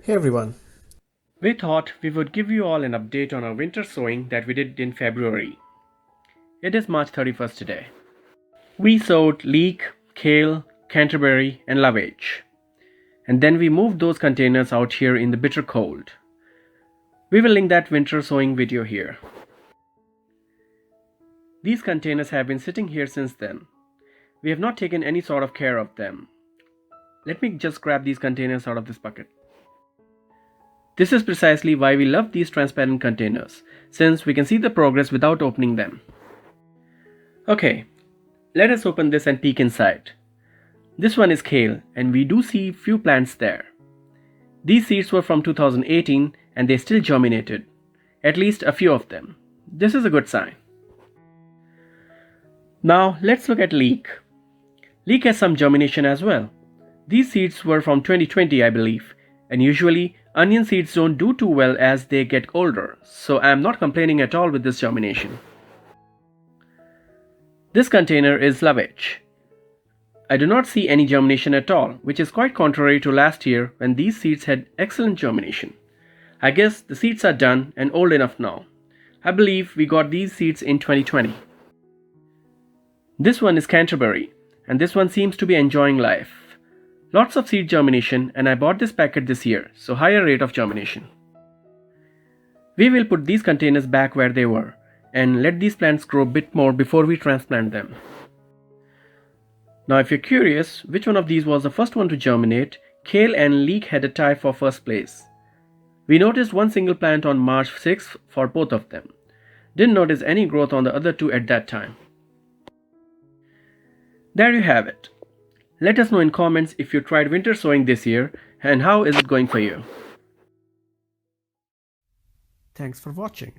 Hey everyone. We thought we would give you all an update on our winter sowing that we did in February. It is March 31st today. We sowed leek, kale, Canterbury, and lovage. And then we moved those containers out here in the bitter cold. We will link that winter sowing video here. These containers have been sitting here since then. We have not taken any sort of care of them. Let me just grab these containers out of this bucket. This is precisely why we love these transparent containers, since we can see the progress without opening them. Okay, let us open this and peek inside. This one is kale, and we do see few plants there. These seeds were from 2018 and they still germinated, at least a few of them. This is a good sign. Now let's look at leek. Leek has some germination as well. These seeds were from 2020, I believe, and usually onion seeds don't do too well as they get older, so I am not complaining at all with this germination. This container is lovage. I do not see any germination at all, which is quite contrary to last year when these seeds had excellent germination. I guess the seeds are done and old enough now. I believe we got these seeds in 2020. This one is Canterbury, and this one seems to be enjoying life. Lots of seed germination, and I bought this packet this year, so higher rate of germination. We will put these containers back where they were and let these plants grow a bit more before we transplant them. Now if you're curious which one of these was the first one to germinate, kale and leek had a tie for first place. We noticed one single plant on March 6th for both of them. Didn't notice any growth on the other two at that time. There you have it. Let us know in comments if you tried winter sowing this year and how is it going for you. Thanks for watching.